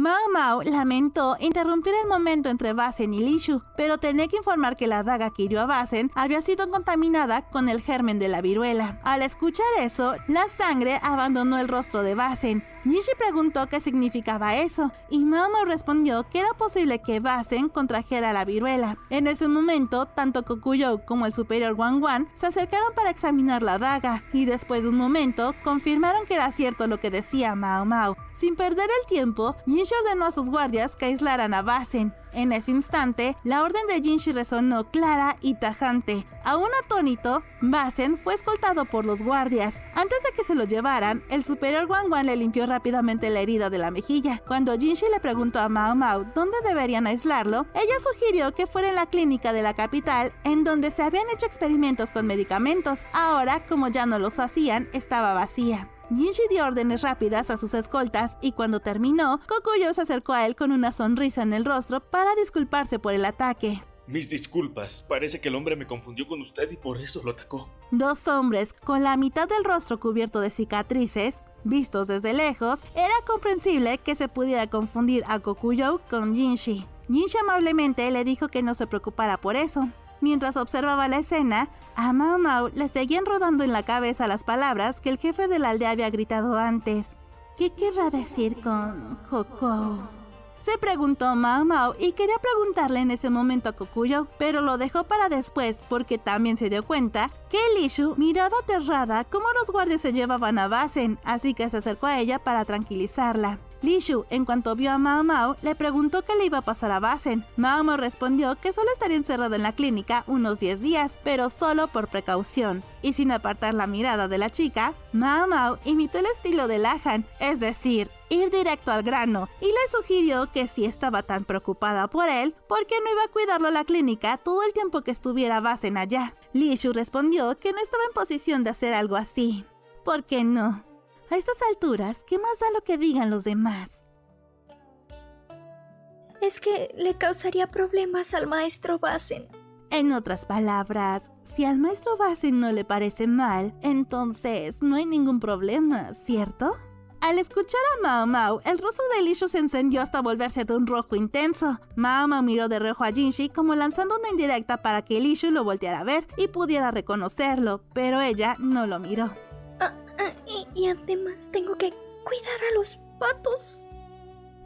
Mao Mao lamentó interrumpir el momento entre Basen y Li Shu, pero tenía que informar que la daga que hirió a Basen había sido contaminada con el germen de la viruela. Al escuchar eso, la sangre abandonó el rostro de Basen. Jinshi preguntó qué significaba eso, y Mao Mao respondió que era posible que Basen contrajera la viruela. En ese momento, tanto Kokuyou como el superior Wang Wan se acercaron para examinar la daga, y después de un momento, confirmaron que era cierto lo que decía Mao Mao. Sin perder el tiempo, Jinshi ordenó a sus guardias que aislaran a Basen. En ese instante, la orden de Jinshi resonó clara y tajante. Aún atónito, Basen fue escoltado por los guardias. Antes de que se lo llevaran, el superior Wang Wan le limpió rápidamente la herida de la mejilla. Cuando Jinshi le preguntó a Mao Mao dónde deberían aislarlo, ella sugirió que fuera en la clínica de la capital, en donde se habían hecho experimentos con medicamentos. Ahora, como ya no los hacían, estaba vacía. Jinshi dio órdenes rápidas a sus escoltas y cuando terminó, Kokuyou se acercó a él con una sonrisa en el rostro para disculparse por el ataque. Mis disculpas, parece que el hombre me confundió con usted y por eso lo atacó. Dos hombres con la mitad del rostro cubierto de cicatrices, vistos desde lejos, era comprensible que se pudiera confundir a Kokuyou con Jinshi. Jinshi amablemente le dijo que no se preocupara por eso. Mientras observaba la escena, a Mao Mao le seguían rodando en la cabeza las palabras que el jefe de la aldea había gritado antes. ¿Qué querrá decir con Hokou? Se preguntó Mao Mao y quería preguntarle en ese momento a Kokuyou, pero lo dejó para después porque también se dio cuenta que Li Shu miraba aterrada cómo los guardias se llevaban a Basen, así que se acercó a ella para tranquilizarla. Li Shu, en cuanto vio a Mao Mao, le preguntó qué le iba a pasar a Basen. Mao Mao respondió que solo estaría encerrado en la clínica unos 10 días, pero solo por precaución. Y sin apartar la mirada de la chica, Mao Mao imitó el estilo de Lahan, es decir, ir directo al grano, y le sugirió que si estaba tan preocupada por él, ¿por qué no iba a cuidarlo a la clínica todo el tiempo que estuviera Basen allá? Li Shu respondió que no estaba en posición de hacer algo así. ¿Por qué no? A estas alturas, ¿qué más da lo que digan los demás? Es que le causaría problemas al maestro Basen. En otras palabras, si al maestro Basen no le parece mal, entonces no hay ningún problema, ¿cierto? Al escuchar a Mao Mao, el rostro de Li Shu se encendió hasta volverse de un rojo intenso. Mao Mao miró de reojo a Jinshi como lanzando una indirecta para que Li Shu lo volteara a ver y pudiera reconocerlo, pero ella no lo miró. Y además tengo que cuidar a los patos.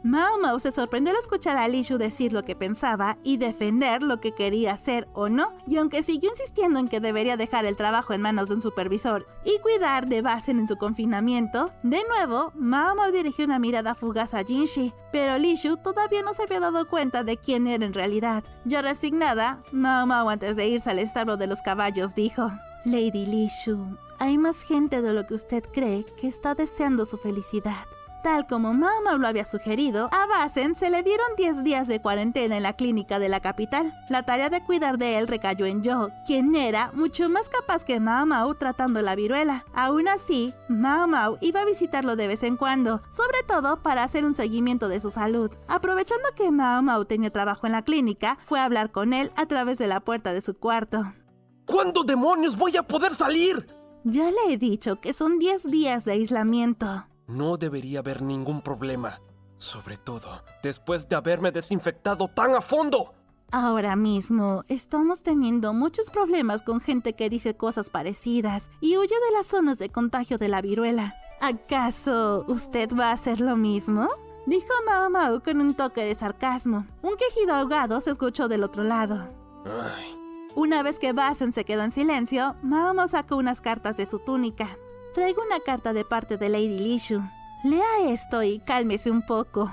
Mao Mao se sorprendió al escuchar a Li Shu decir lo que pensaba y defender lo que quería hacer o no, y aunque siguió insistiendo en que debería dejar el trabajo en manos de un supervisor y cuidar de Basen en su confinamiento, de nuevo, Mao Mao dirigió una mirada fugaz a Jinshi, pero Li Shu todavía no se había dado cuenta de quién era en realidad. Ya resignada, Mao Mao antes de irse al establo de los caballos dijo: Lady Li Shu, hay más gente de lo que usted cree que está deseando su felicidad. Tal como Mao Mao lo había sugerido, a Basen se le dieron 10 días de cuarentena en la clínica de la capital. La tarea de cuidar de él recayó en Yo, quien era mucho más capaz que Mao Mao tratando la viruela. Aún así, Mao Mao iba a visitarlo de vez en cuando, sobre todo para hacer un seguimiento de su salud. Aprovechando que Mao Mao tenía trabajo en la clínica, fue a hablar con él a través de la puerta de su cuarto. ¿Cuándo demonios voy a poder salir? Ya le he dicho que son 10 días de aislamiento. No debería haber ningún problema, sobre todo después de haberme desinfectado tan a fondo. Ahora mismo estamos teniendo muchos problemas con gente que dice cosas parecidas y huye de las zonas de contagio de la viruela. ¿Acaso usted va a hacer lo mismo?, dijo Mao Mao con un toque de sarcasmo. Un quejido ahogado se escuchó del otro lado. Ay. Una vez que Basen se quedó en silencio, Mao Mao sacó unas cartas de su túnica. Traigo una carta de parte de Lady Li Shu. Lea esto y cálmese un poco.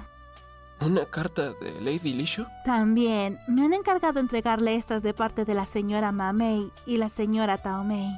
¿Una carta de Lady Li Shu? También me han encargado entregarle estas de parte de la señora Ma Mei y la señora Tao Mei.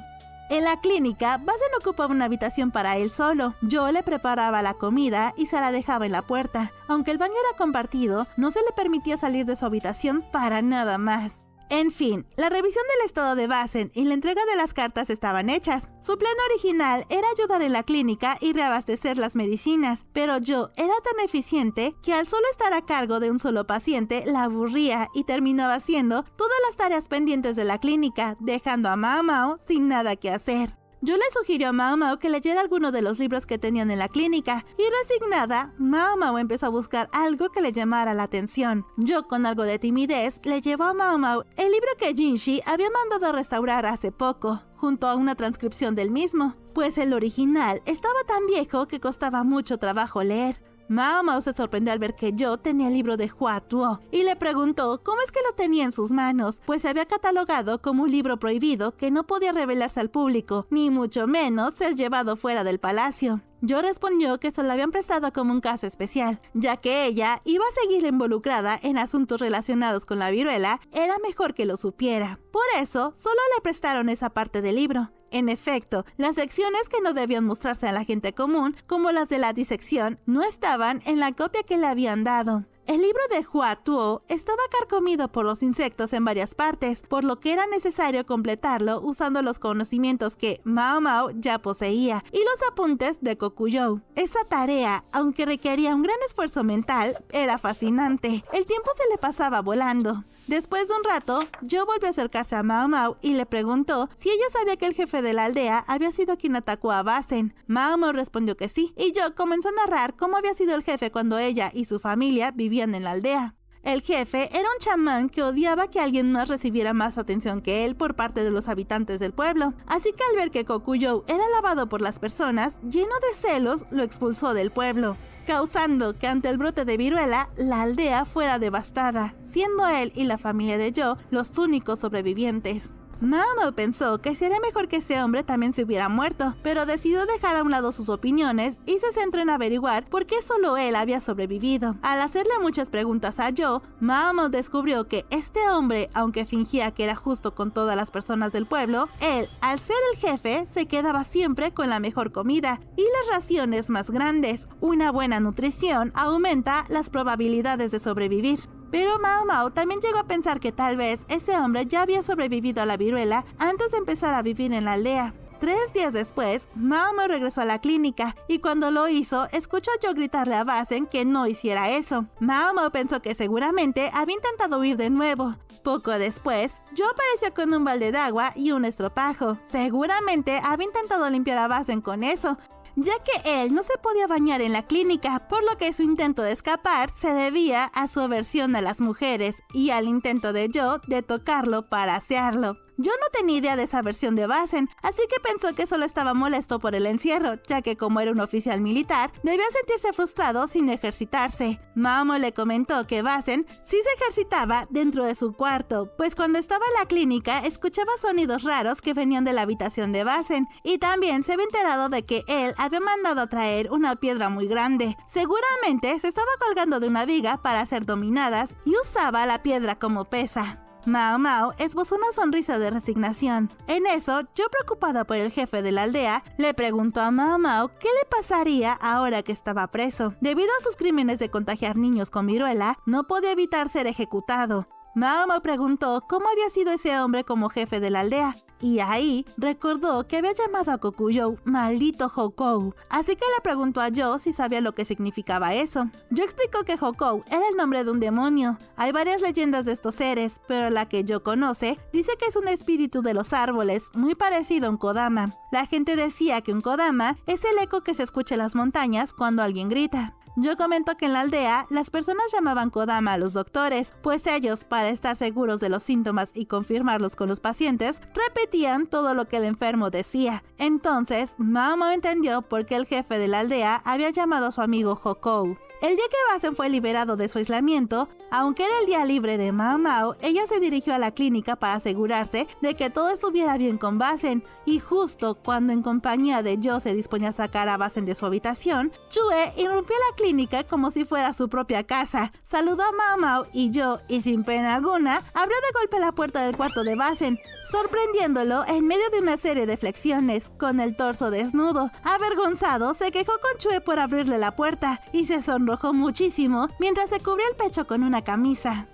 En la clínica, Basen ocupaba una habitación para él solo. Yo le preparaba la comida y se la dejaba en la puerta. Aunque el baño era compartido, no se le permitía salir de su habitación para nada más. En fin, la revisión del estado de Basen y la entrega de las cartas estaban hechas. Su plan original era ayudar en la clínica y reabastecer las medicinas, pero yo era tan eficiente que al solo estar a cargo de un solo paciente la aburría y terminaba haciendo todas las tareas pendientes de la clínica, dejando a Mao Mao sin nada que hacer. Yo le sugirió a Mao Mao que leyera alguno de los libros que tenían en la clínica, y resignada, Mao Mao empezó a buscar algo que le llamara la atención. Yo, con algo de timidez, le llevó a Mao Mao el libro que Jinshi había mandado a restaurar hace poco, junto a una transcripción del mismo, pues el original estaba tan viejo que costaba mucho trabajo leer. Mao Mao se sorprendió al ver que yo tenía el libro de Hua Tuo y le preguntó cómo es que lo tenía en sus manos, pues se había catalogado como un libro prohibido que no podía revelarse al público, ni mucho menos ser llevado fuera del palacio. Yo respondió que se lo habían prestado como un caso especial, ya que ella iba a seguir involucrada en asuntos relacionados con la viruela, era mejor que lo supiera. Por eso, solo le prestaron esa parte del libro. En efecto, las secciones que no debían mostrarse a la gente común, como las de la disección, no estaban en la copia que le habían dado. El libro de Hua Tuo estaba carcomido por los insectos en varias partes, por lo que era necesario completarlo usando los conocimientos que Mao Mao ya poseía y los apuntes de Kokuyou. Esa tarea, aunque requería un gran esfuerzo mental, era fascinante. El tiempo se le pasaba volando. Después de un rato, Joe volvió a acercarse a Mao Mao y le preguntó si ella sabía que el jefe de la aldea había sido quien atacó a Basen. Mao Mao respondió que sí, y Joe comenzó a narrar cómo había sido el jefe cuando ella y su familia vivían en la aldea. El jefe era un chamán que odiaba que alguien más recibiera más atención que él por parte de los habitantes del pueblo, así que al ver que Kokuyou era alabado por las personas, lleno de celos, lo expulsó del pueblo, causando que ante el brote de viruela, la aldea fuera devastada, siendo él y la familia de Joe los únicos sobrevivientes. Mao Mao pensó que sería mejor que ese hombre también se hubiera muerto, pero decidió dejar a un lado sus opiniones y se centró en averiguar por qué solo él había sobrevivido. Al hacerle muchas preguntas a Joe, Mao Mao descubrió que este hombre, aunque fingía que era justo con todas las personas del pueblo, él, al ser el jefe, se quedaba siempre con la mejor comida y las raciones más grandes. Una buena nutrición aumenta las probabilidades de sobrevivir. Pero Mao Mao también llegó a pensar que tal vez ese hombre ya había sobrevivido a la viruela antes de empezar a vivir en la aldea. 3 días después, Mao Mao regresó a la clínica y cuando lo hizo, escuchó a Joe gritarle a Basen que no hiciera eso. Mao Mao pensó que seguramente había intentado huir de nuevo. Poco después, Joe apareció con un balde de agua y un estropajo. Seguramente había intentado limpiar a Basen con eso, ya que él no se podía bañar en la clínica, por lo que su intento de escapar se debía a su aversión a las mujeres y al intento de Joe de tocarlo para asearlo. Yo no tenía idea de esa versión de Basen, así que pensó que solo estaba molesto por el encierro, ya que como era un oficial militar, debía sentirse frustrado sin ejercitarse. Mao Mao le comentó que Basen sí se ejercitaba dentro de su cuarto, pues cuando estaba en la clínica escuchaba sonidos raros que venían de la habitación de Basen, y también se había enterado de que él había mandado a traer una piedra muy grande. Seguramente se estaba colgando de una viga para ser dominadas y usaba la piedra como pesa. Mao Mao esbozó una sonrisa de resignación. En eso, yo preocupada por el jefe de la aldea, le preguntó a Mao Mao qué le pasaría ahora que estaba preso. Debido a sus crímenes de contagiar niños con viruela, no podía evitar ser ejecutado. Mao Mao preguntó cómo había sido ese hombre como jefe de la aldea. Y ahí recordó que había llamado a Kokuyou maldito Hokou, así que le preguntó a Joe si sabía lo que significaba eso. Joe explicó que Hokou era el nombre de un demonio. Hay varias leyendas de estos seres, pero la que Joe conoce dice que es un espíritu de los árboles, muy parecido a un kodama. La gente decía que un kodama es el eco que se escucha en las montañas cuando alguien grita. Yo comentó que en la aldea las personas llamaban kodama a los doctores, pues ellos, para estar seguros de los síntomas y confirmarlos con los pacientes, repetían todo lo que el enfermo decía. Entonces, Mao Mao entendió por qué el jefe de la aldea había llamado a su amigo Hokou. El día que Basen fue liberado de su aislamiento, aunque era el día libre de Mao Mao, ella se dirigió a la clínica para asegurarse de que todo estuviera bien con Basen, y justo cuando en compañía de Joe se disponía a sacar a Basen de su habitación, Chue irrumpió a la clínica como si fuera su propia casa, saludó a Mao Mao y Joe, y sin pena alguna, abrió de golpe la puerta del cuarto de Basen, sorprendiéndolo en medio de una serie de flexiones, con el torso desnudo. Avergonzado, se quejó con Chue por abrirle la puerta, y se sonrojó muchísimo mientras se cubrió el pecho con una camisa.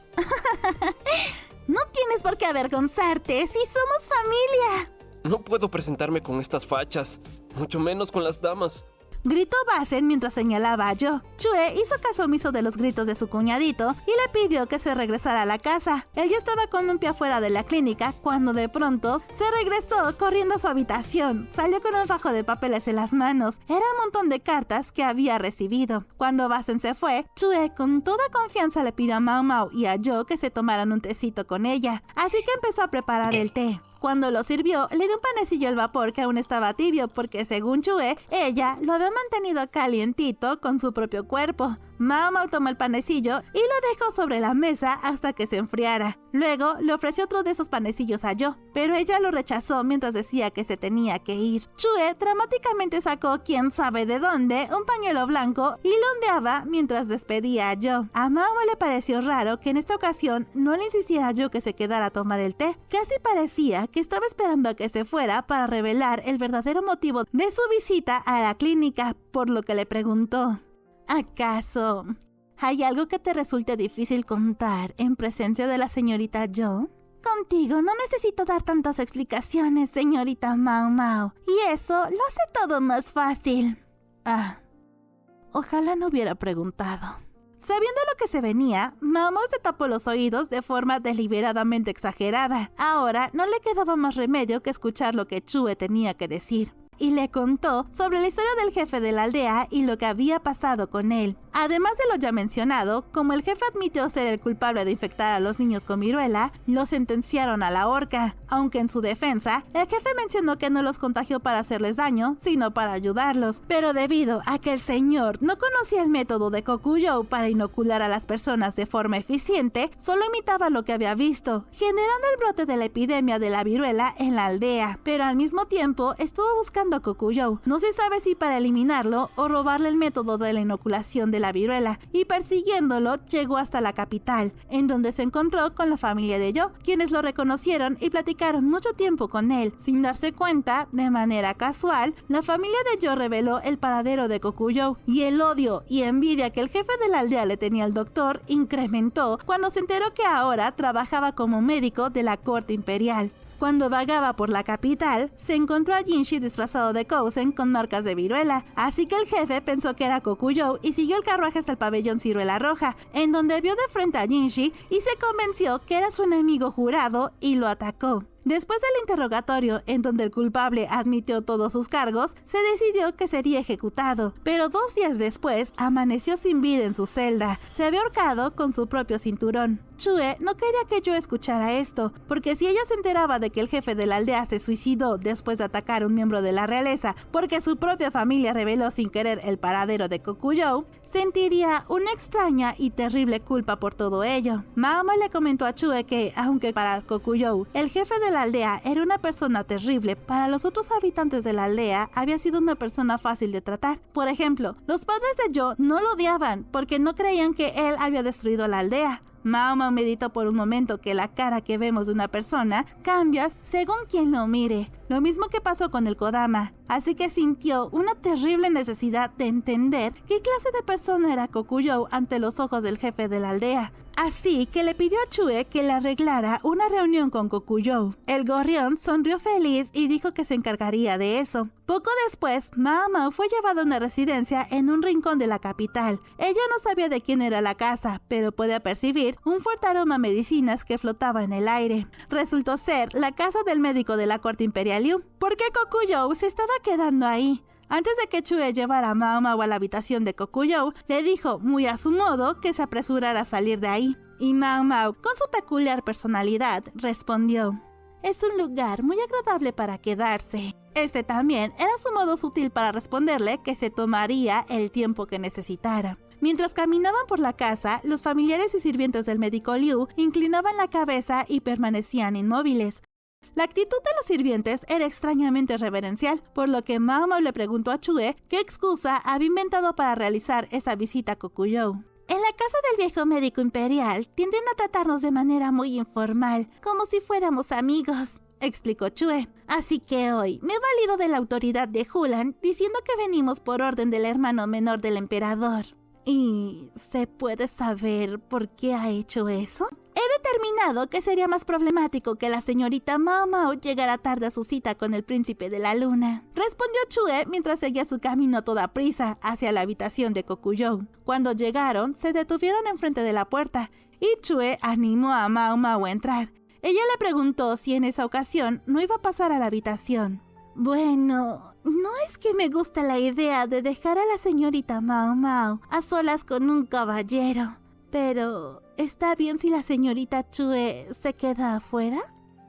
No tienes por qué avergonzarte, si somos familia. No puedo presentarme con estas fachas, mucho menos con las damas. gritó Basen mientras señalaba a Jo. Chue hizo caso omiso de los gritos de su cuñadito y le pidió que se regresara a la casa. Él ya estaba con un pie afuera de la clínica cuando de pronto se regresó corriendo a su habitación. Salió con un fajo de papeles en las manos. Era un montón de cartas que había recibido. Cuando Basen se fue, Chue con toda confianza le pidió a Mao Mao y a Jo que se tomaran un tecito con ella. Así que empezó a preparar el té. Cuando lo sirvió, le dio un panecillo al vapor que aún estaba tibio porque según Chue, ella lo había mantenido calientito con su propio cuerpo. Mao Mao tomó el panecillo y lo dejó sobre la mesa hasta que se enfriara. Luego le ofreció otro de esos panecillos a Jo, pero ella lo rechazó mientras decía que se tenía que ir. Chue dramáticamente sacó quién sabe de dónde un pañuelo blanco y lo ondeaba mientras despedía a Jo. A Mao Mao le pareció raro que en esta ocasión no le insistiera a Jo que se quedara a tomar el té. Casi parecía que estaba esperando a que se fuera para revelar el verdadero motivo de su visita a la clínica, por lo que le preguntó: ¿acaso hay algo que te resulte difícil contar en presencia de la señorita Jo? Contigo no necesito dar tantas explicaciones, señorita Mao Mao, y eso lo hace todo más fácil. Ojalá no hubiera preguntado. Sabiendo lo que se venía, Mao Mao se tapó los oídos de forma deliberadamente exagerada. Ahora no le quedaba más remedio que escuchar lo que Chue tenía que decir. Y le contó sobre la historia del jefe de la aldea y lo que había pasado con él. Además de lo ya mencionado, como el jefe admitió ser el culpable de infectar a los niños con viruela, lo sentenciaron a la horca. Aunque en su defensa, el jefe mencionó que no los contagió para hacerles daño, sino para ayudarlos. Pero debido a que el señor no conocía el método de Kokuyou para inocular a las personas de forma eficiente, solo imitaba lo que había visto, generando el brote de la epidemia de la viruela en la aldea. Pero al mismo tiempo, estuvo buscando a Kokuyou. No se sabe si para eliminarlo o robarle el método de la inoculación de la viruela, y persiguiéndolo llegó hasta la capital, en donde se encontró con la familia de Jo, quienes lo reconocieron y platicaron mucho tiempo con él. Sin darse cuenta, de manera casual, la familia de Jo reveló el paradero de Kokuyou, y el odio y envidia que el jefe de la aldea le tenía al doctor incrementó cuando se enteró que ahora trabajaba como médico de la corte imperial. Cuando vagaba por la capital, se encontró a Jinshi disfrazado de Kousen con marcas de viruela, así que el jefe pensó que era Kokuyou y siguió el carruaje hasta el pabellón Ciruela Roja, en donde vio de frente a Jinshi y se convenció que era su enemigo jurado y lo atacó. Después del interrogatorio, en donde el culpable admitió todos sus cargos, se decidió que sería ejecutado, pero 2 días después amaneció sin vida en su celda. Se había ahorcado con su propio cinturón. Chue no quería que yo escuchara esto, porque si ella se enteraba de que el jefe de la aldea se suicidó después de atacar a un miembro de la realeza porque su propia familia reveló sin querer el paradero de Kokuyou, sentiría una extraña y terrible culpa por todo ello. Mao Mao le comentó a Chue que, aunque para Kokuyou el jefe de la aldea era una persona terrible, para los otros habitantes de la aldea había sido una persona fácil de tratar. Por ejemplo, los padres de Jo no lo odiaban porque no creían que él había destruido la aldea. Mao Mao meditó por un momento que la cara que vemos de una persona cambia según quien lo mire, lo mismo que pasó con el Kodama, así que sintió una terrible necesidad de entender qué clase de persona era Kokuyou ante los ojos del jefe de la aldea. Así que le pidió a Chue que le arreglara una reunión con Kokuyou. El gorrión sonrió feliz y dijo que se encargaría de eso. Poco después, Mao Mao fue llevado a una residencia en un rincón de la capital. Ella no sabía de quién era la casa, pero podía percibir un fuerte aroma a medicinas que flotaba en el aire. Resultó ser la casa del médico de la corte imperial Liu, porque Kokuyou se estaba quedando ahí. Antes de que Chue llevara a Mao Mao a la habitación de Kokuyou, le dijo, muy a su modo, que se apresurara a salir de ahí. Y Mao Mao, con su peculiar personalidad, respondió: es un lugar muy agradable para quedarse. Este también era su modo sutil para responderle que se tomaría el tiempo que necesitara. Mientras caminaban por la casa, los familiares y sirvientes del médico Liu inclinaban la cabeza y permanecían inmóviles. La actitud de los sirvientes era extrañamente reverencial, por lo que Mao Mao le preguntó a Chue qué excusa había inventado para realizar esa visita a Kokuyou. En la casa del viejo médico imperial tienden a tratarnos de manera muy informal, como si fuéramos amigos, explicó Chue. Así que hoy me he valido de la autoridad de Hulan diciendo que venimos por orden del hermano menor del emperador. ¿Y se puede saber por qué ha hecho eso? He determinado que sería más problemático que la señorita Mao Mao llegara tarde a su cita con el príncipe de la luna, respondió Chue mientras seguía su camino a toda prisa hacia la habitación de Kokuyou. Cuando llegaron, se detuvieron enfrente de la puerta y Chue animó a Mao Mao a entrar. Ella le preguntó si en esa ocasión no iba a pasar a la habitación. Bueno, no es que me guste la idea de dejar a la señorita Mao Mao a solas con un caballero, pero ¿está bien si la señorita Chue se queda afuera?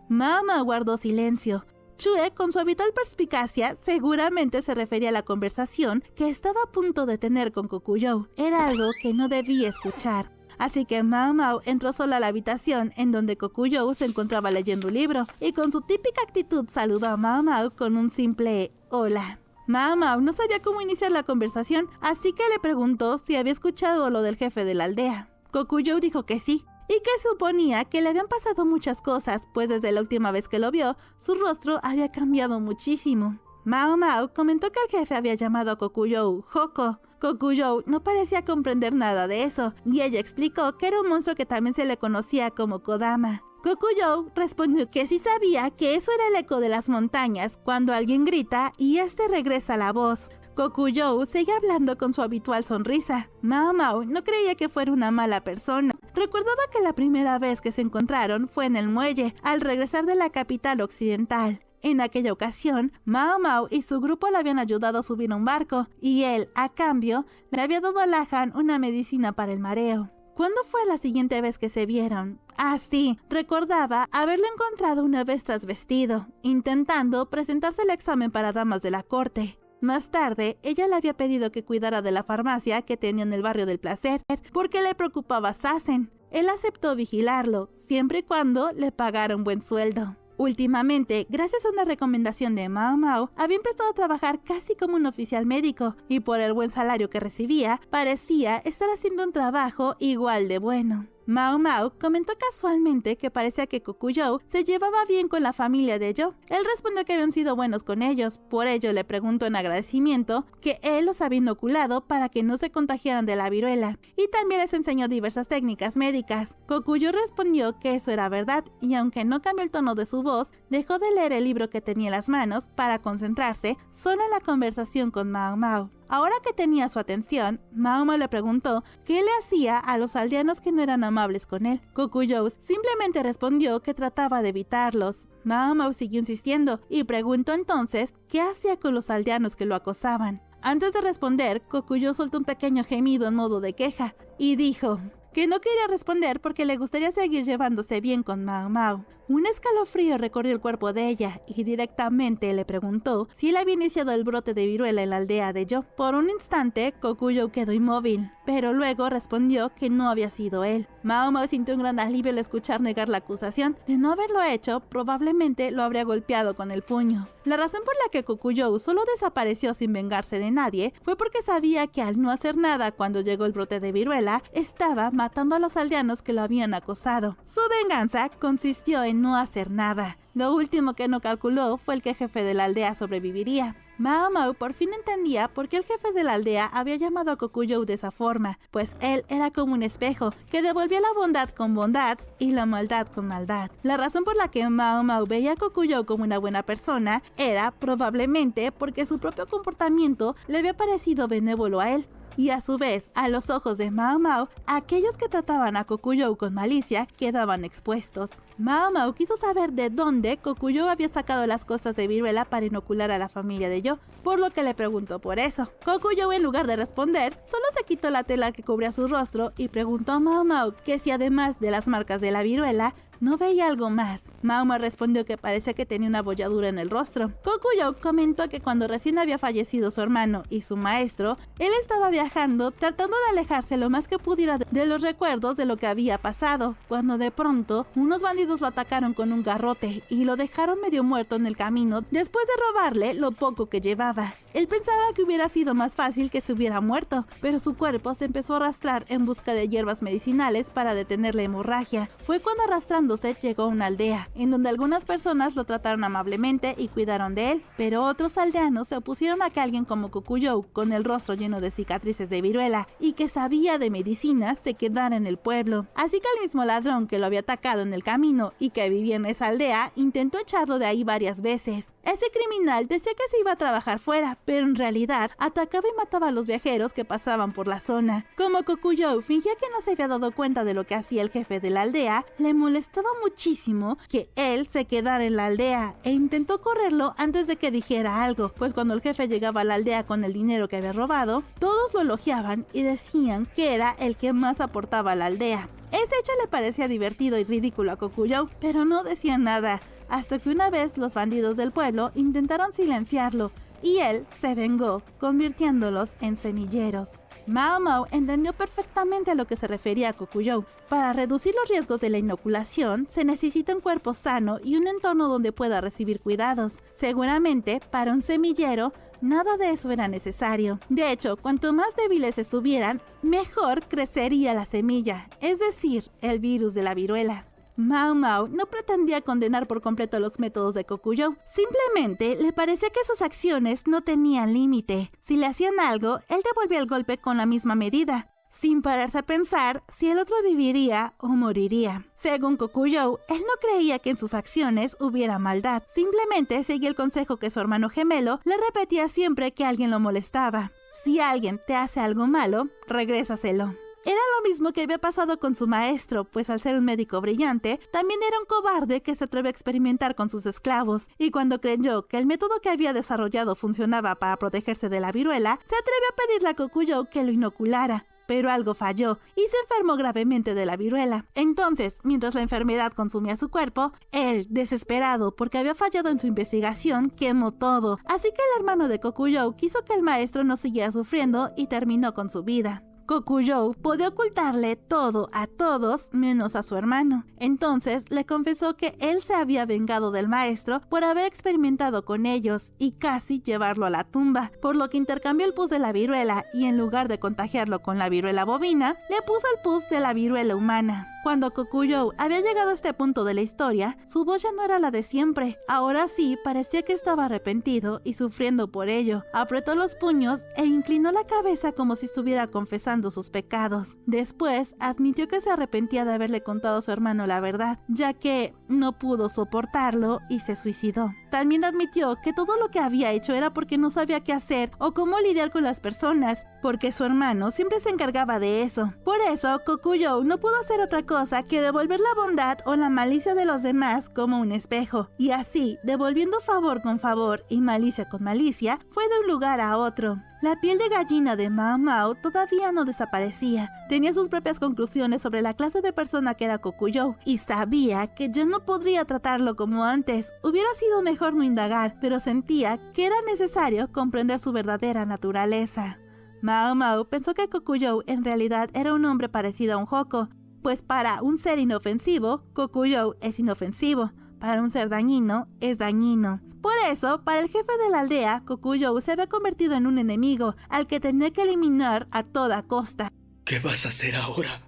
Mao Mao guardó silencio. Chue, con su habitual perspicacia, seguramente se refería a la conversación que estaba a punto de tener con Kokuyou. Era algo que no debía escuchar. Así que Mao Mao entró sola a la habitación en donde Kokuyou se encontraba leyendo un libro y con su típica actitud saludó a Mao Mao con un simple hola. Mao Mao no sabía cómo iniciar la conversación, así que le preguntó si había escuchado lo del jefe de la aldea. Kokuyou dijo que sí, y que suponía que le habían pasado muchas cosas, pues desde la última vez que lo vio, su rostro había cambiado muchísimo. Mao Mao comentó que el jefe había llamado a Kokuyou Hoko. Kokuyou no parecía comprender nada de eso, y ella explicó que era un monstruo que también se le conocía como Kodama. Kokuyou respondió que sí sabía que eso era el eco de las montañas, cuando alguien grita y este regresa la voz. Kokuyou seguía hablando con su habitual sonrisa. Mao Mao no creía que fuera una mala persona. Recordaba que la primera vez que se encontraron fue en el muelle, al regresar de la capital occidental. En aquella ocasión, Mao Mao y su grupo le habían ayudado a subir a un barco, y él, a cambio, le había dado a Lahan una medicina para el mareo. ¿Cuándo fue la siguiente vez que se vieron? Ah, sí, recordaba haberlo encontrado una vez trasvestido, intentando presentarse el examen para damas de la corte. Más tarde, ella le había pedido que cuidara de la farmacia que tenía en el barrio del placer, porque le preocupaba Sazen. Él aceptó vigilarlo, siempre y cuando le pagara un buen sueldo. Últimamente, gracias a una recomendación de Mao Mao, había empezado a trabajar casi como un oficial médico, y por el buen salario que recibía, parecía estar haciendo un trabajo igual de bueno. Mao Mao comentó casualmente que parecía que Kokuyou se llevaba bien con la familia de Yo. Él respondió que habían sido buenos con ellos, por ello le preguntó en agradecimiento que él los había inoculado para que no se contagiaran de la viruela, y también les enseñó diversas técnicas médicas. Kokuyou respondió que eso era verdad, y aunque no cambió el tono de su voz, dejó de leer el libro que tenía en las manos para concentrarse solo en la conversación con Mao Mao. Ahora que tenía su atención, Mao Mao le preguntó qué le hacía a los aldeanos que no eran amables con él. Kokuyou simplemente respondió que trataba de evitarlos. Mao Mao siguió insistiendo y preguntó entonces qué hacía con los aldeanos que lo acosaban. Antes de responder, Kokuyou soltó un pequeño gemido en modo de queja y dijo que no quería responder porque le gustaría seguir llevándose bien con Mao Mao. Un escalofrío recorrió el cuerpo de ella y directamente le preguntó si él había iniciado el brote de viruela en la aldea de Yo. Por un instante, Kokuyou quedó inmóvil, pero luego respondió que no había sido él. Mao Mao sintió un gran alivio al escuchar negar la acusación. De no haberlo hecho, probablemente lo habría golpeado con el puño. La razón por la que Kokuyou solo desapareció sin vengarse de nadie fue porque sabía que al no hacer nada cuando llegó el brote de viruela, estaba matando a los aldeanos que lo habían acosado. Su venganza consistió en no hacer nada. Lo último que no calculó fue el que el jefe de la aldea sobreviviría. Mao Mao por fin entendía por qué el jefe de la aldea había llamado a Kokuyou de esa forma, pues él era como un espejo que devolvía la bondad con bondad y la maldad con maldad. La razón por la que Mao Mao veía a Kokuyou como una buena persona era probablemente porque su propio comportamiento le había parecido benévolo a él. Y a su vez, a los ojos de Mao Mao, aquellos que trataban a Kokuyou con malicia quedaban expuestos. Mao Mao quiso saber de dónde Kokuyou había sacado las costras de viruela para inocular a la familia de Yo, por lo que le preguntó por eso. Kokuyou, en lugar de responder, solo se quitó la tela que cubría su rostro y preguntó a Mao Mao que si además de las marcas de la viruela, no veía algo más. Mao Mao respondió que parecía que tenía una bolladura en el rostro. Kokuyou comentó que cuando recién había fallecido su hermano y su maestro, él estaba viajando tratando de alejarse lo más que pudiera de los recuerdos de lo que había pasado, cuando de pronto unos bandidos lo atacaron con un garrote y lo dejaron medio muerto en el camino después de robarle lo poco que llevaba. Él pensaba que hubiera sido más fácil que se hubiera muerto, pero su cuerpo se empezó a arrastrar en busca de hierbas medicinales para detener la hemorragia. Fue cuando arrastrándose alejándose llegó a una aldea, en donde algunas personas lo trataron amablemente y cuidaron de él, pero otros aldeanos se opusieron a que alguien como Kokuyou, con el rostro lleno de cicatrices de viruela y que sabía de medicina, se quedara en el pueblo. Así que el mismo ladrón que lo había atacado en el camino y que vivía en esa aldea, intentó echarlo de ahí varias veces. Ese criminal decía que se iba a trabajar fuera, pero en realidad atacaba y mataba a los viajeros que pasaban por la zona. Como Kokuyou fingía que no se había dado cuenta de lo que hacía el jefe de la aldea, le molestaba muchísimo que él se quedara en la aldea e intentó correrlo antes de que dijera algo, pues cuando el jefe llegaba a la aldea con el dinero que había robado, todos lo elogiaban y decían que era el que más aportaba a la aldea. Ese hecho le parecía divertido y ridículo a Kokuyou, pero no decía nada, hasta que una vez los bandidos del pueblo intentaron silenciarlo y él se vengó, convirtiéndolos en semilleros. Mao Mao entendió perfectamente a lo que se refería a Kokuyou. Para reducir los riesgos de la inoculación, se necesita un cuerpo sano y un entorno donde pueda recibir cuidados. Seguramente, para un semillero, nada de eso era necesario. De hecho, cuanto más débiles estuvieran, mejor crecería la semilla, es decir, el virus de la viruela. Mao Mao no pretendía condenar por completo los métodos de Kokuyou. Simplemente le parecía que sus acciones no tenían límite. Si le hacían algo, él devolvía el golpe con la misma medida, sin pararse a pensar si el otro viviría o moriría. Según Kokuyou, él no creía que en sus acciones hubiera maldad. Simplemente seguía el consejo que su hermano gemelo le repetía siempre que alguien lo molestaba. Si alguien te hace algo malo, regrésaselo. Era lo mismo que había pasado con su maestro, pues al ser un médico brillante, también era un cobarde que se atrevió a experimentar con sus esclavos, y cuando creyó que el método que había desarrollado funcionaba para protegerse de la viruela, se atrevió a pedirle a Kokuyou que lo inoculara. Pero algo falló y se enfermó gravemente de la viruela. Entonces, mientras la enfermedad consumía su cuerpo, él, desesperado porque había fallado en su investigación, quemó todo. Así que el hermano de Kokuyou quiso que el maestro no siguiera sufriendo y terminó con su vida. Kokuyou podía ocultarle todo a todos menos a su hermano. Entonces le confesó que él se había vengado del maestro por haber experimentado con ellos y casi llevarlo a la tumba, por lo que intercambió el pus de la viruela y en lugar de contagiarlo con la viruela bovina, le puso el pus de la viruela humana. Cuando Kokuyou había llegado a este punto de la historia, su voz ya no era la de siempre. Ahora sí, parecía que estaba arrepentido y sufriendo por ello. Apretó los puños e inclinó la cabeza como si estuviera confesando sus pecados. Después, admitió que se arrepentía de haberle contado a su hermano la verdad, ya que no pudo soportarlo y se suicidó. También admitió que todo lo que había hecho era porque no sabía qué hacer o cómo lidiar con las personas, porque su hermano siempre se encargaba de eso. Por eso, Kokuyou no pudo hacer otra cosa que devolver la bondad o la malicia de los demás como un espejo, y así, devolviendo favor con favor y malicia con malicia, fue de un lugar a otro. La piel de gallina de Mao Mao todavía no desaparecía. Tenía sus propias conclusiones sobre la clase de persona que era Kokuyou y sabía que ya no podría tratarlo como antes. Hubiera sido mejor no indagar, pero sentía que era necesario comprender su verdadera naturaleza. Mao Mao pensó que Kokuyou en realidad era un hombre parecido a un Hoko, pues para un ser inofensivo, Kokuyou es inofensivo. Para un ser dañino, es dañino. Por eso, para el jefe de la aldea, Kokuyou se había convertido en un enemigo al que tenía que eliminar a toda costa. ¿Qué vas a hacer ahora?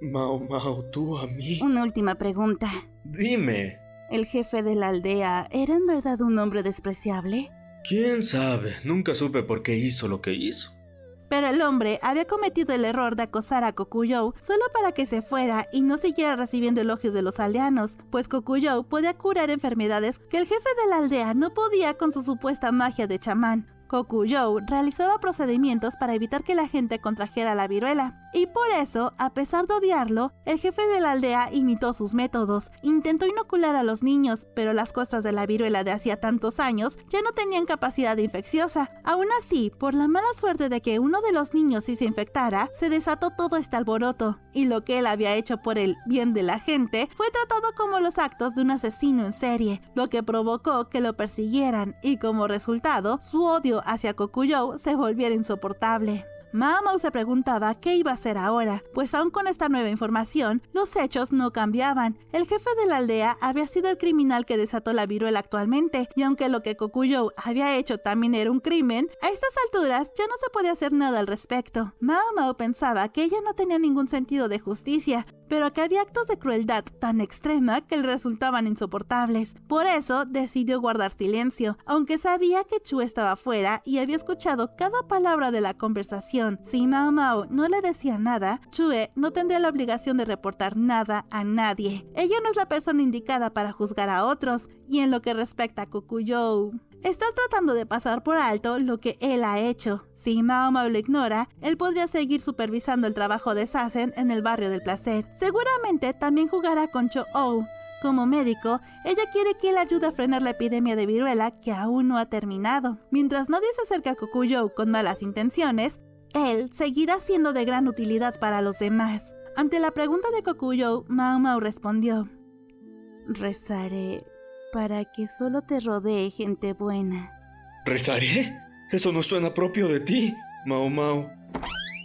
Mao Mao, tú a mí. Una última pregunta. Dime. ¿El jefe de la aldea era en verdad un hombre despreciable? ¿Quién sabe? Nunca supe por qué hizo lo que hizo. Pero el hombre había cometido el error de acosar a Kokuyou solo para que se fuera y no siguiera recibiendo elogios de los aldeanos, pues Kokuyou podía curar enfermedades que el jefe de la aldea no podía con su supuesta magia de chamán. Kokuyou realizaba procedimientos para evitar que la gente contrajera la viruela, y por eso, a pesar de odiarlo, el jefe de la aldea imitó sus métodos. Intentó inocular a los niños, pero las costras de la viruela de hacía tantos años ya no tenían capacidad infecciosa. Aún así, por la mala suerte de que uno de los niños sí se infectara, se desató todo este alboroto, y lo que él había hecho por el bien de la gente fue tratado como los actos de un asesino en serie, lo que provocó que lo persiguieran, y como resultado, su odio hacia Kokuyou se volviera insoportable. Mao Mao se preguntaba qué iba a hacer ahora, pues aún con esta nueva información, los hechos no cambiaban. El jefe de la aldea había sido el criminal que desató la viruela actualmente, y aunque lo que Kokuyou había hecho también era un crimen, a estas alturas ya no se podía hacer nada al respecto. Mao Mao pensaba que ella no tenía ningún sentido de justicia, pero que había actos de crueldad tan extrema que le resultaban insoportables. Por eso decidió guardar silencio, aunque sabía que Chu estaba fuera y había escuchado cada palabra de la conversación. Si Mao Mao no le decía nada, Chue no tendría la obligación de reportar nada a nadie. Ella no es la persona indicada para juzgar a otros, y en lo que respecta a Kokuyou, está tratando de pasar por alto lo que él ha hecho. Si Mao Mao lo ignora, él podría seguir supervisando el trabajo de Sazen en el barrio del placer. Seguramente también jugará con Cho-Oh. Como médico, ella quiere que él ayude a frenar la epidemia de viruela que aún no ha terminado. Mientras nadie se acerca a Kokuyou con malas intenciones, él seguirá siendo de gran utilidad para los demás. Ante la pregunta de Kokuyou, Mao Mao respondió: rezaré para que solo te rodee gente buena. ¿Rezaré? Eso no suena propio de ti, Mao Mao.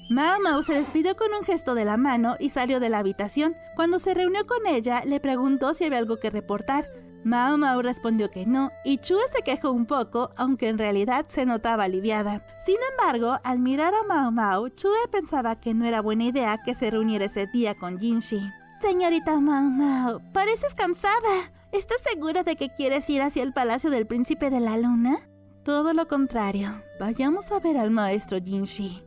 Mao Mao se despidió con un gesto de la mano y salió de la habitación. Cuando se reunió con ella, le preguntó si había algo que reportar. Mao Mao respondió que no, y Chue se quejó un poco, aunque en realidad se notaba aliviada. Sin embargo, al mirar a Mao Mao, Chue pensaba que no era buena idea que se reuniera ese día con Jinshi. Señorita Mao Mao, pareces cansada. ¿Estás segura de que quieres ir hacia el palacio del príncipe de la luna? Todo lo contrario. Vayamos a ver al maestro Jinshi.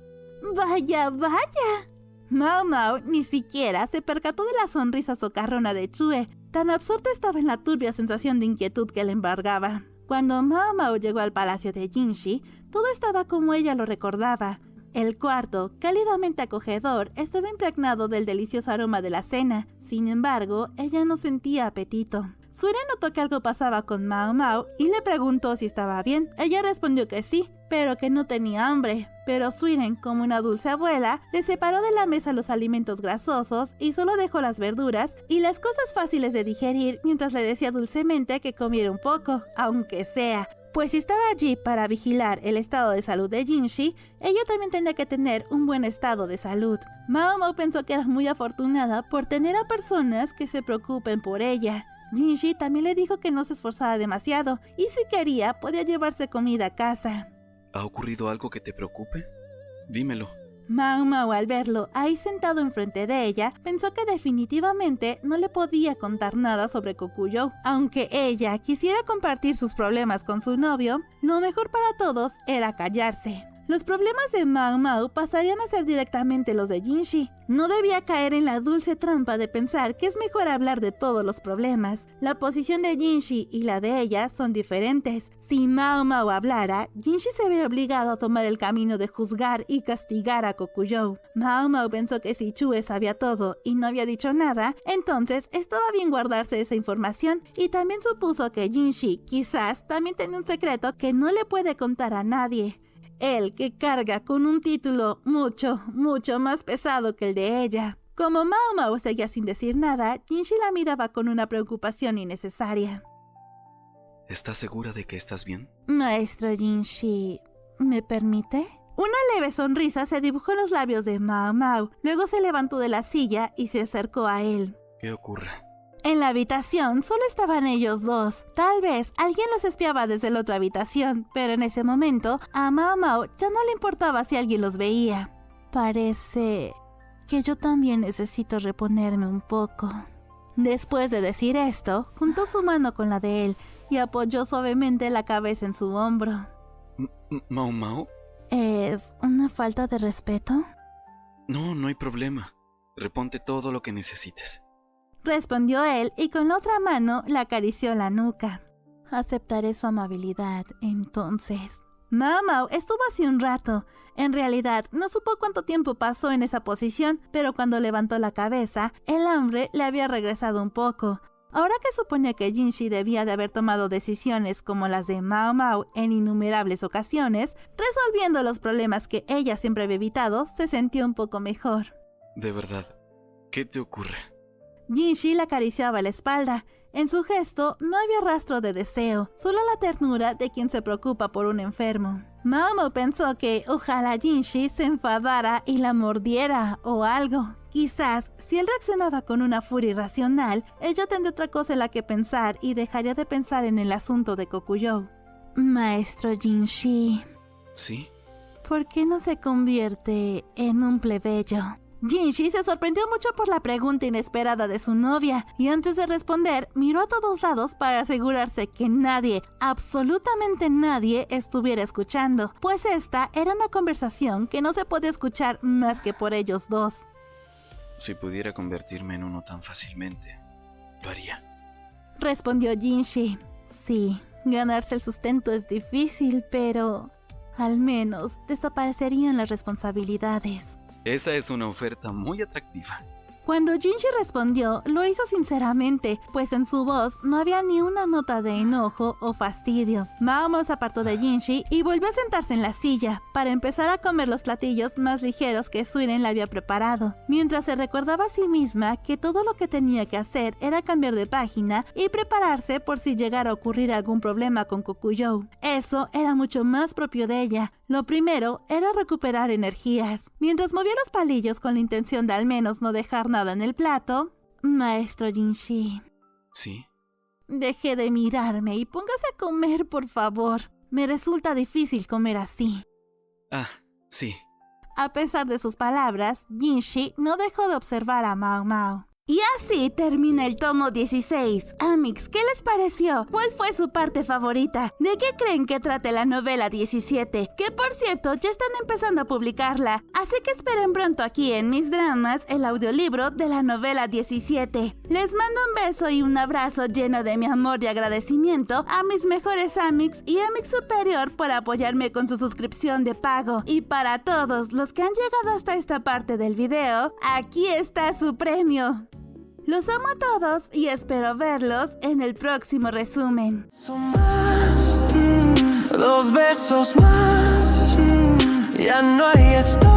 ¡Vaya, vaya! Mao Mao ni siquiera se percató de la sonrisa socarrona de Chue. Tan absorta estaba en la turbia sensación de inquietud que le embargaba. Cuando Mao Mao llegó al palacio de Jinshi, todo estaba como ella lo recordaba. El cuarto, cálidamente acogedor, estaba impregnado del delicioso aroma de la cena. Sin embargo, ella no sentía apetito. Suiren notó que algo pasaba con Mao Mao y le preguntó si estaba bien. Ella respondió que sí, pero que no tenía hambre. Pero Suiren, como una dulce abuela, le separó de la mesa los alimentos grasosos y solo dejó las verduras y las cosas fáciles de digerir mientras le decía dulcemente que comiera un poco, aunque sea. Pues si estaba allí para vigilar el estado de salud de Jinshi, ella también tenía que tener un buen estado de salud. Mao Mao pensó que era muy afortunada por tener a personas que se preocupen por ella. Jinshi también le dijo que no se esforzara demasiado y si quería podía llevarse comida a casa. ¿Ha ocurrido algo que te preocupe? Dímelo. Mao Mao, al verlo ahí sentado enfrente de ella, pensó que definitivamente no le podía contar nada sobre Kokuyou. Aunque ella quisiera compartir sus problemas con su novio, lo mejor para todos era callarse. Los problemas de Mao Mao pasarían a ser directamente los de Jinshi. No debía caer en la dulce trampa de pensar que es mejor hablar de todos los problemas. La posición de Jinshi y la de ella son diferentes. Si Mao Mao hablara, Jinshi se vería obligado a tomar el camino de juzgar y castigar a Kokuyou. Mao Mao pensó que si Chue sabía todo y no había dicho nada, entonces estaba bien guardarse esa información, y también supuso que Jinshi quizás también tenía un secreto que no le puede contar a nadie. Él que carga con un título mucho más pesado que el de ella. Como Mao Mao seguía sin decir nada, Jinshi la miraba con una preocupación innecesaria. ¿Estás segura de que estás bien? Maestro Jinshi, ¿me permite? Una leve sonrisa se dibujó en los labios de Mao Mao. Luego se levantó de la silla y se acercó a él. ¿Qué ocurre? En la habitación solo estaban ellos dos. Tal vez alguien los espiaba desde la otra habitación, pero en ese momento a Mao Mao ya no le importaba si alguien los veía. Parece que yo también necesito reponerme un poco. Después de decir esto, juntó su mano con la de él y apoyó suavemente la cabeza en su hombro. ¿Mao Mao? ¿Es una falta de respeto? No, no hay problema. Reponte todo lo que necesites. Respondió él y con la otra mano le acarició la nuca. Aceptaré su amabilidad, entonces. Mao Mao estuvo así un rato. En realidad, no supo cuánto tiempo pasó en esa posición, pero cuando levantó la cabeza, el hambre le había regresado un poco. Ahora que suponía que Jinshi debía de haber tomado decisiones como las de Mao Mao en innumerables ocasiones, resolviendo los problemas que ella siempre había evitado, se sintió un poco mejor. De verdad, ¿qué te ocurre? Jinshi le acariciaba la espalda. En su gesto no había rastro de deseo, solo la ternura de quien se preocupa por un enfermo. Mao pensó que ojalá Jinshi se enfadara y la mordiera o algo. Quizás, si él reaccionaba con una furia irracional, ella tendría otra cosa en la que pensar y dejaría de pensar en el asunto de Kokuyou. Maestro Jinshi, ¿Sí? ¿por qué no se convierte en un plebeyo? Jinshi se sorprendió mucho por la pregunta inesperada de su novia y antes de responder miró a todos lados para asegurarse que nadie, absolutamente nadie, estuviera escuchando, pues esta era una conversación que no se podía escuchar más que por ellos dos. Si pudiera convertirme en uno tan fácilmente, lo haría. Respondió Jinshi. Sí, ganarse el sustento es difícil, pero al menos desaparecerían las responsabilidades. Esa es una oferta muy atractiva. Cuando Jinshi respondió, lo hizo sinceramente, pues en su voz no había ni una nota de enojo o fastidio. Mao se apartó de Jinshi y volvió a sentarse en la silla, para empezar a comer los platillos más ligeros que Suiren le había preparado, mientras se recordaba a sí misma que todo lo que tenía que hacer era cambiar de página y prepararse por si llegara a ocurrir algún problema con Kokuyou. Eso era mucho más propio de ella. Lo primero era recuperar energías. Mientras movía los palillos con la intención de al menos no dejar nada en el plato, Maestro Jinshi. ¿Sí? Deje de mirarme y póngase a comer, por favor. Me resulta difícil comer así. Ah, sí. A pesar de sus palabras, Jinshi no dejó de observar a Mao. Y así termina el tomo 16. Amix, ¿qué les pareció? ¿Cuál fue su parte favorita? ¿De qué creen que trate la novela 17? Que por cierto, ya están empezando a publicarla. Así que esperen pronto aquí en Mis Dramas el audiolibro de la novela 17. Les mando un beso y un abrazo lleno de mi amor y agradecimiento a mis mejores Amix y Amix Superior por apoyarme con su suscripción de pago. Y para todos los que han llegado hasta esta parte del video, aquí está su premio. Los amo a todos y espero verlos en el próximo resumen. Dos besos más, ya no hay esto.